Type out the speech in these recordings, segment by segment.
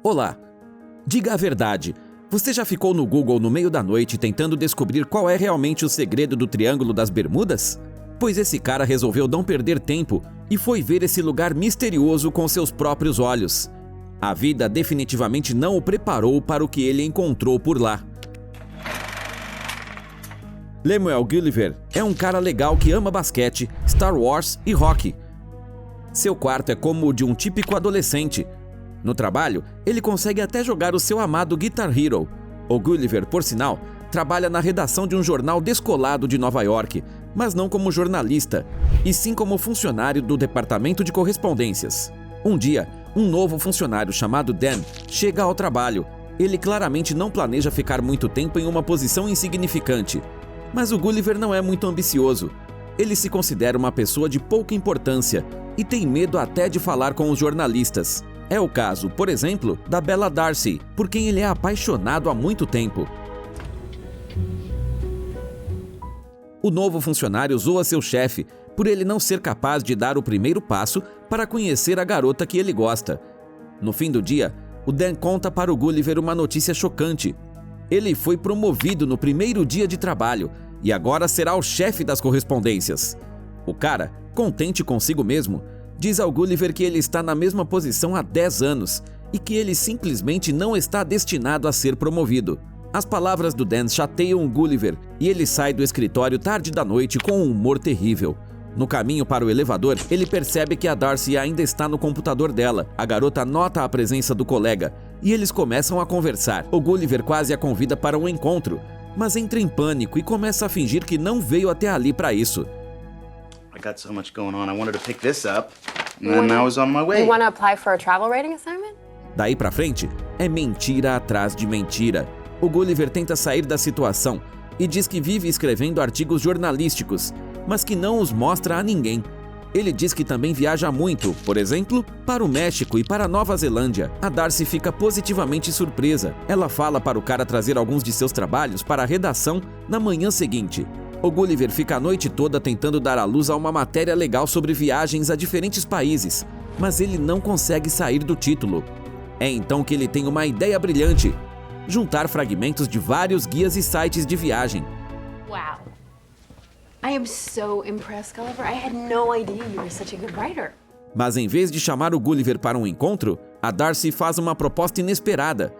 Olá, diga a verdade, você já ficou no Google no meio da noite tentando descobrir qual é realmente o segredo do Triângulo das Bermudas? Pois esse cara resolveu não perder tempo e foi ver esse lugar misterioso com seus próprios olhos. A vida definitivamente não o preparou para o que ele encontrou por lá. Lemuel Gulliver é um cara legal que ama basquete, Star Wars e rock. Seu quarto é como o de um típico adolescente. No trabalho, ele consegue até jogar o seu amado Guitar Hero. O Gulliver, por sinal, trabalha na redação de um jornal descolado de Nova York, mas não como jornalista, e sim como funcionário do departamento de correspondências. Um dia, um novo funcionário chamado Dan chega ao trabalho. Ele claramente não planeja ficar muito tempo em uma posição insignificante. Mas o Gulliver não é muito ambicioso. Ele se considera uma pessoa de pouca importância e tem medo até de falar com os jornalistas. É o caso, por exemplo, da Bella Darcy, por quem ele é apaixonado há muito tempo. O novo funcionário zoa seu chefe por ele não ser capaz de dar o primeiro passo para conhecer a garota que ele gosta. No fim do dia, o Dan conta para o Gulliver uma notícia chocante. Ele foi promovido no primeiro dia de trabalho e agora será o chefe das correspondências. O cara, contente consigo mesmo, diz ao Gulliver que ele está na mesma posição há 10 anos e que ele simplesmente não está destinado a ser promovido. As palavras do Dan chateiam o Gulliver e ele sai do escritório tarde da noite com um humor terrível. No caminho para o elevador, ele percebe que a Darcy ainda está no computador dela. A garota nota a presença do colega e eles começam a conversar. O Gulliver quase a convida para um encontro, mas entra em pânico e começa a fingir que não veio até ali para isso. I got so much going on. I wanted to pick this up, and then I was on my way. You want to apply for a travel rating assignment? Daí pra frente, é mentira atrás de mentira. O Gulliver tenta sair da situação e diz que vive escrevendo artigos jornalísticos, mas que não os mostra a ninguém. Ele diz que também viaja muito, por exemplo, para o México e para a Nova Zelândia. A Darcy fica positivamente surpresa. Ela fala para o cara trazer alguns de seus trabalhos para a redação na manhã seguinte. O Gulliver fica a noite toda tentando dar à luz a uma matéria legal sobre viagens a diferentes países, mas ele não consegue sair do título. É então que ele tem uma ideia brilhante: juntar fragmentos de vários guias e sites de viagem. Wow. I am so impressed, Gulliver. I had no idea you were such a good writer. Mas em vez de chamar o Gulliver para um encontro, a Darcy faz uma proposta inesperada.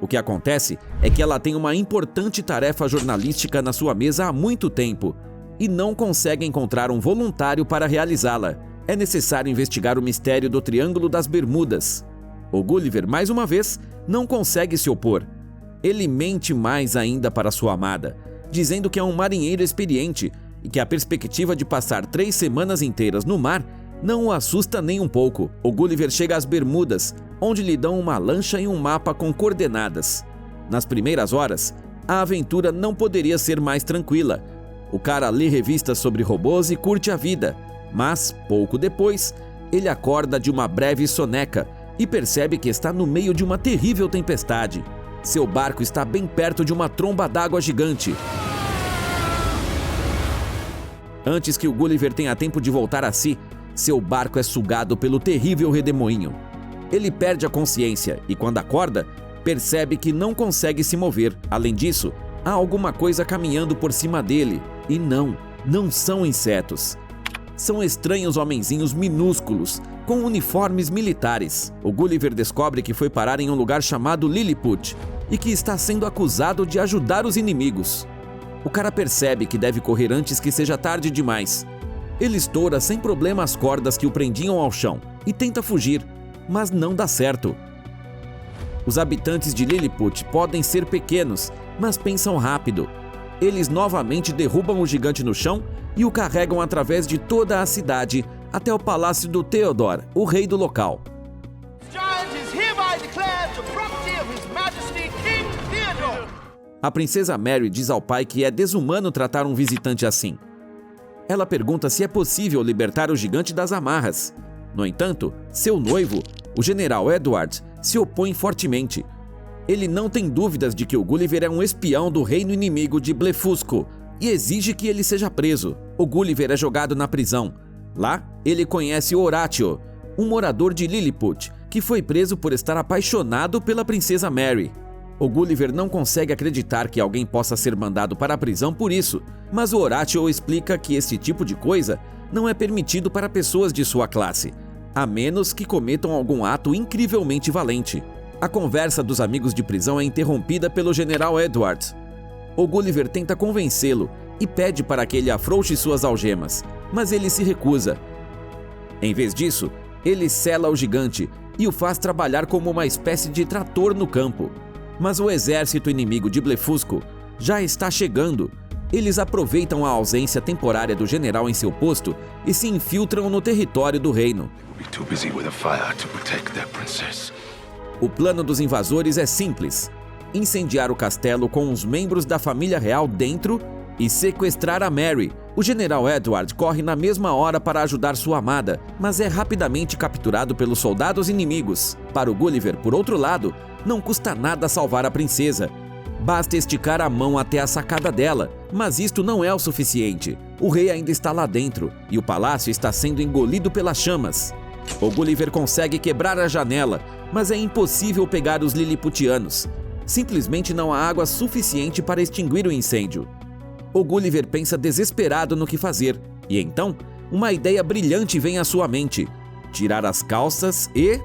O que acontece é que ela tem uma importante tarefa jornalística na sua mesa há muito tempo e não consegue encontrar um voluntário para realizá-la. É necessário investigar o mistério do Triângulo das Bermudas. O Gulliver, mais uma vez, não consegue se opor. Ele mente mais ainda para sua amada, dizendo que é um marinheiro experiente e que a perspectiva de passar 3 semanas inteiras no mar não o assusta nem um pouco. O Gulliver chega às Bermudas, onde lhe dão uma lancha e um mapa com coordenadas. Nas primeiras horas, a aventura não poderia ser mais tranquila. O cara lê revistas sobre robôs e curte a vida, mas, pouco depois, ele acorda de uma breve soneca e percebe que está no meio de uma terrível tempestade. Seu barco está bem perto de uma tromba d'água gigante. Antes que o Gulliver tenha tempo de voltar a si, seu barco é sugado pelo terrível redemoinho. Ele perde a consciência e, quando acorda, percebe que não consegue se mover. Além disso, há alguma coisa caminhando por cima dele. E não são insetos. São estranhos homenzinhos minúsculos, com uniformes militares. O Gulliver descobre que foi parar em um lugar chamado Lilliput e que está sendo acusado de ajudar os inimigos. O cara percebe que deve correr antes que seja tarde demais. Ele estoura sem problema as cordas que o prendiam ao chão e tenta fugir, mas não dá certo. Os habitantes de Lilliput podem ser pequenos, mas pensam rápido. Eles novamente derrubam o gigante no chão e o carregam através de toda a cidade até o palácio do Theodore, o rei do local. A princesa Mary diz ao pai que é desumano tratar um visitante assim. Ela pergunta se é possível libertar o gigante das amarras. No entanto, seu noivo, o general Edward, se opõe fortemente. Ele não tem dúvidas de que o Gulliver é um espião do reino inimigo de Blefusco e exige que ele seja preso. O Gulliver é jogado na prisão. Lá, ele conhece Horatio, um morador de Lilliput, que foi preso por estar apaixonado pela princesa Mary. O Gulliver não consegue acreditar que alguém possa ser mandado para a prisão por isso, mas o Horatio explica que esse tipo de coisa não é permitido para pessoas de sua classe, a menos que cometam algum ato incrivelmente valente. A conversa dos amigos de prisão é interrompida pelo General Edward. O Gulliver tenta convencê-lo e pede para que ele afrouxe suas algemas, mas ele se recusa. Em vez disso, ele sela o gigante e o faz trabalhar como uma espécie de trator no campo. Mas o exército inimigo de Blefusco já está chegando. Eles aproveitam a ausência temporária do general em seu posto e se infiltram no território do reino. O plano dos invasores é simples: incendiar o castelo com os membros da família real dentro e sequestrar a Mary. O general Edward corre na mesma hora para ajudar sua amada, mas é rapidamente capturado pelos soldados inimigos. Para o Gulliver, por outro lado, não custa nada salvar a princesa. Basta esticar a mão até a sacada dela, mas isto não é o suficiente. O rei ainda está lá dentro e o palácio está sendo engolido pelas chamas. O Gulliver consegue quebrar a janela, mas é impossível pegar os liliputianos. Simplesmente não há água suficiente para extinguir o incêndio. O Gulliver pensa desesperado no que fazer, e então, uma ideia brilhante vem à sua mente: tirar as calças e...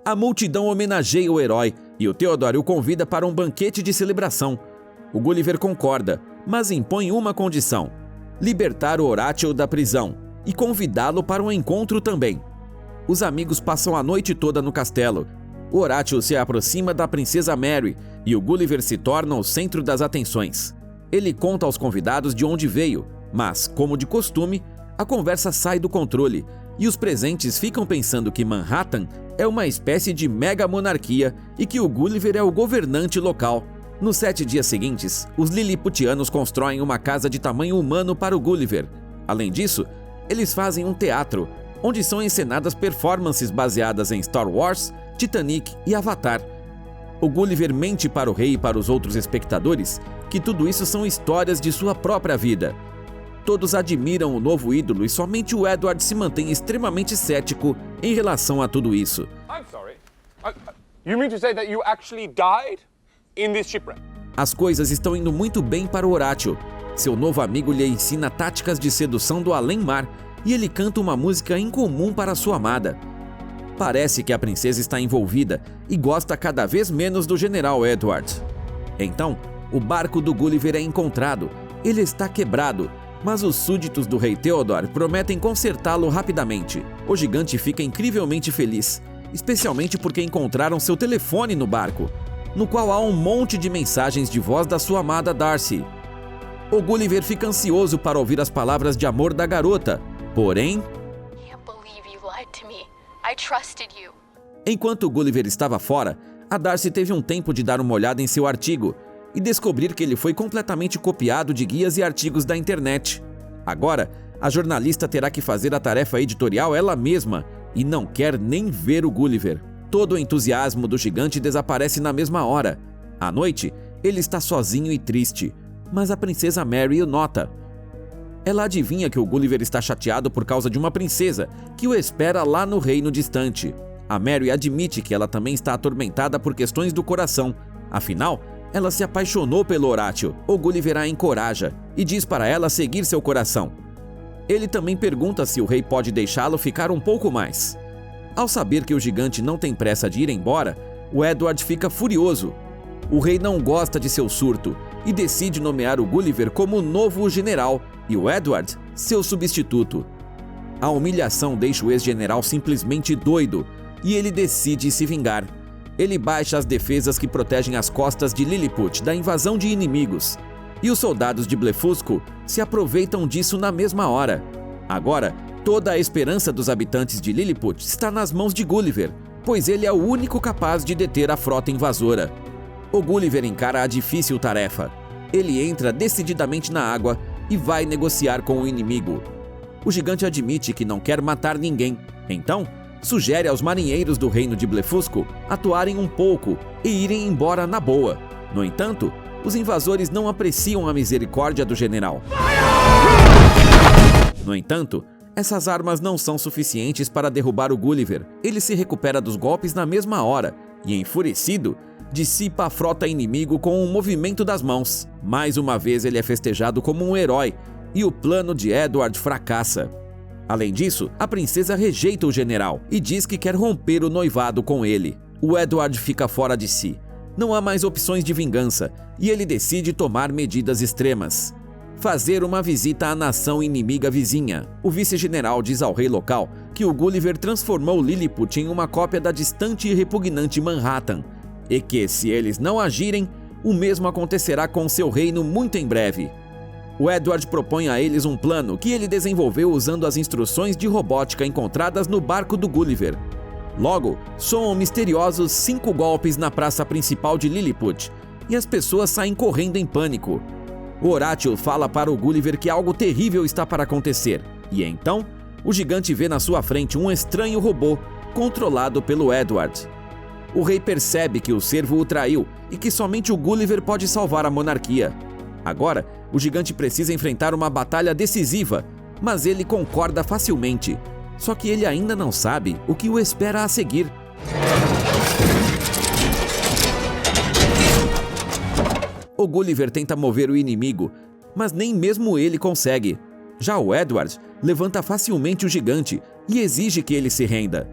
A multidão homenageia o herói, e o Theodore o convida para um banquete de celebração. O Gulliver concorda, mas impõe uma condição: libertar o Horatio da prisão, e convidá-lo para um encontro também. Os amigos passam a noite toda no castelo. O Horatio se aproxima da princesa Mary e o Gulliver se torna o centro das atenções. Ele conta aos convidados de onde veio, mas, como de costume, a conversa sai do controle e os presentes ficam pensando que Manhattan é uma espécie de mega monarquia e que o Gulliver é o governante local. Nos 7 dias seguintes, os liliputianos constroem uma casa de tamanho humano para o Gulliver. Além disso, eles fazem um teatro, onde são encenadas performances baseadas em Star Wars, Titanic e Avatar. O Gulliver mente para o rei e para os outros espectadores que tudo isso são histórias de sua própria vida. Todos admiram o novo ídolo e somente o Edward se mantém extremamente cético em relação a tudo isso. I'm sorry. You mean to say that you actually died in this shipwreck? As coisas estão indo muito bem para o Horatio. Seu novo amigo lhe ensina táticas de sedução do além-mar e ele canta uma música incomum para sua amada. Parece que a princesa está envolvida e gosta cada vez menos do general Edward. Então, o barco do Gulliver é encontrado. Ele está quebrado, mas os súditos do rei Theodore prometem consertá-lo rapidamente. O gigante fica incrivelmente feliz, especialmente porque encontraram seu telefone no barco, no qual há um monte de mensagens de voz da sua amada Darcy. O Gulliver fica ansioso para ouvir as palavras de amor da garota, porém... Enquanto o Gulliver estava fora, a Darcy teve um tempo de dar uma olhada em seu artigo e descobrir que ele foi completamente copiado de guias e artigos da internet. Agora, a jornalista terá que fazer a tarefa editorial ela mesma e não quer nem ver o Gulliver. Todo o entusiasmo do gigante desaparece na mesma hora. À noite, ele está sozinho e triste, mas a princesa Mary o nota. Ela adivinha que o Gulliver está chateado por causa de uma princesa que o espera lá no reino distante. A Mary admite que ela também está atormentada por questões do coração. Afinal, ela se apaixonou pelo Horatio. O Gulliver a encoraja e diz para ela seguir seu coração. Ele também pergunta se o rei pode deixá-lo ficar um pouco mais. Ao saber que o gigante não tem pressa de ir embora, o Edward fica furioso. O rei não gosta de seu surto e decide nomear o Gulliver como o novo general e o Edward seu substituto. A humilhação deixa o ex-general simplesmente doido e ele decide se vingar. Ele baixa as defesas que protegem as costas de Lilliput da invasão de inimigos. E os soldados de Blefusco se aproveitam disso na mesma hora. Agora, toda a esperança dos habitantes de Lilliput está nas mãos de Gulliver, pois ele é o único capaz de deter a frota invasora. O Gulliver encara a difícil tarefa. Ele entra decididamente na água e vai negociar com o inimigo. O gigante admite que não quer matar ninguém, então sugere aos marinheiros do reino de Blefusco atuarem um pouco e irem embora na boa. No entanto, os invasores não apreciam a misericórdia do general. No entanto, Essas armas não são suficientes para derrubar o Gulliver. Ele se recupera dos golpes na mesma hora e, enfurecido, dissipa a frota inimigo com um movimento das mãos. Mais uma vez ele é festejado como um herói e o plano de Edward fracassa. Além disso, a princesa rejeita o general e diz que quer romper o noivado com ele. O Edward fica fora de si. Não há mais opções de vingança e ele decide tomar medidas extremas. Fazer uma visita à nação inimiga vizinha. O vice-general diz ao rei local que o Gulliver transformou Lilliput em uma cópia da distante e repugnante Manhattan, e que, se eles não agirem, o mesmo acontecerá com seu reino muito em breve. O Edward propõe a eles um plano que ele desenvolveu usando as instruções de robótica encontradas no barco do Gulliver. Logo, soam misteriosos 5 golpes na praça principal de Lilliput, e as pessoas saem correndo em pânico. O Horatio fala para o Gulliver que algo terrível está para acontecer, e então, o gigante vê na sua frente um estranho robô, controlado pelo Edward. O rei percebe que o servo o traiu e que somente o Gulliver pode salvar a monarquia. Agora, o gigante precisa enfrentar uma batalha decisiva, mas ele concorda facilmente. Só que ele ainda não sabe o que o espera a seguir. O Gulliver tenta mover o inimigo, mas nem mesmo ele consegue. Já o Edward levanta facilmente o gigante e exige que ele se renda.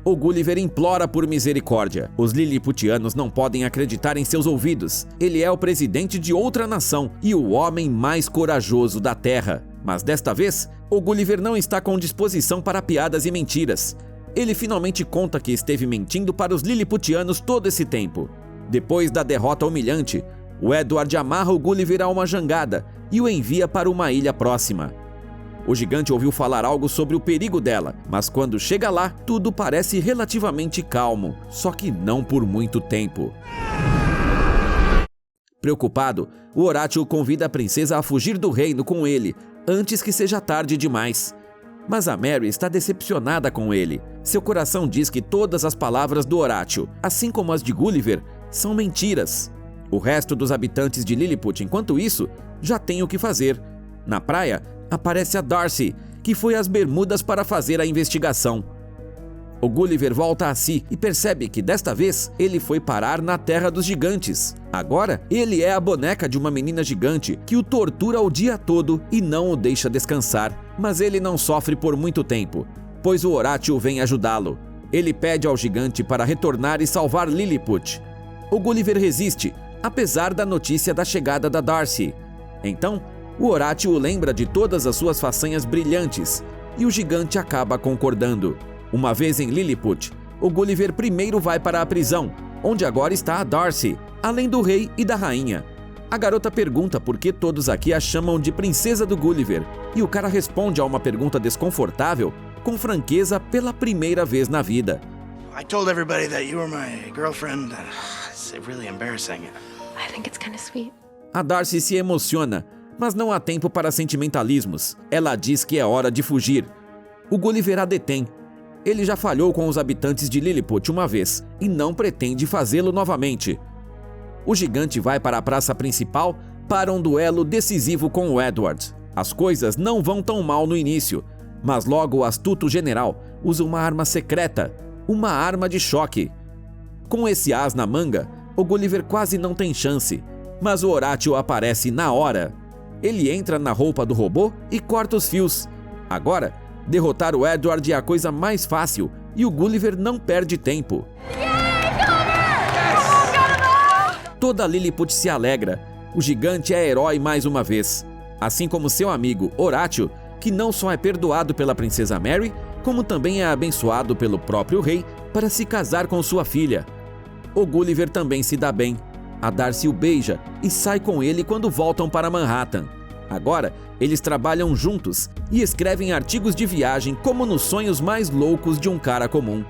O Gulliver implora por misericórdia. Os Lilliputianos não podem acreditar em seus ouvidos. Ele é o presidente de outra nação e o homem mais corajoso da Terra. Mas desta vez, o Gulliver não está com disposição para piadas e mentiras. Ele finalmente conta que esteve mentindo para os Lilliputianos todo esse tempo. Depois da derrota humilhante, o Edward amarra o Gulliver a uma jangada e o envia para uma ilha próxima. O gigante ouviu falar algo sobre o perigo dela, mas quando chega lá, tudo parece relativamente calmo, só que não por muito tempo. Preocupado, o Horatio convida a princesa a fugir do reino com ele, antes que seja tarde demais. Mas a Mary está decepcionada com ele. Seu coração diz que todas as palavras do Horatio, assim como as de Gulliver, são mentiras. O resto dos habitantes de Lilliput, enquanto isso, já tem o que fazer. Na praia, aparece a Darcy, que foi às Bermudas para fazer a investigação. O Gulliver volta a si e percebe que desta vez ele foi parar na Terra dos Gigantes. Agora, ele é a boneca de uma menina gigante que o tortura o dia todo e não o deixa descansar. Mas ele não sofre por muito tempo, pois o Horatio vem ajudá-lo. Ele pede ao gigante para retornar e salvar Lilliput. O Gulliver resiste, apesar da notícia da chegada da Darcy. Então, o Horatio lembra de todas as suas façanhas brilhantes e o gigante acaba concordando. Uma vez em Lilliput, o Gulliver primeiro vai para a prisão, onde agora está a Darcy, além do rei e da rainha. A garota pergunta por que todos aqui a chamam de princesa do Gulliver, e o cara responde a uma pergunta desconfortável com franqueza pela primeira vez na vida. I told everybody that you were my girlfriend. It's really embarrassing. I think it's kind of sweet. A Darcy se emociona, mas não há tempo para sentimentalismos. Ela diz que é hora de fugir. O Gulliver a detém. Ele já falhou com os habitantes de Lilliput uma vez e não pretende fazê-lo novamente. O gigante vai para a praça principal para um duelo decisivo com o Edward. As coisas não vão tão mal no início, mas logo o astuto general usa uma arma secreta, uma arma de choque. Com esse as na manga, o Gulliver quase não tem chance, mas o Horatio aparece na hora. Ele entra na roupa do robô e corta os fios. Agora, derrotar o Edward é a coisa mais fácil e o Gulliver não perde tempo. Toda Lilliput se alegra. O gigante é herói mais uma vez. Assim como seu amigo Horatio, que não só é perdoado pela princesa Mary, como também é abençoado pelo próprio rei para se casar com sua filha. O Gulliver também se dá bem. A Darcy o beija e sai com ele quando voltam para Manhattan. Agora, eles trabalham juntos e escrevem artigos de viagem como nos sonhos mais loucos de um cara comum.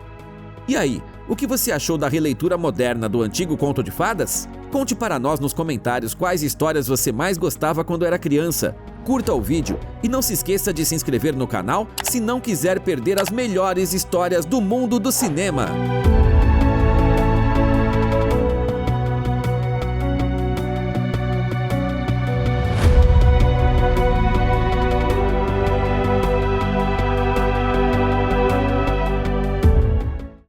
E aí, o que você achou da releitura moderna do antigo conto de fadas? Conte para nós nos comentários quais histórias você mais gostava quando era criança. Curta o vídeo e não se esqueça de se inscrever no canal se não quiser perder as melhores histórias do mundo do cinema.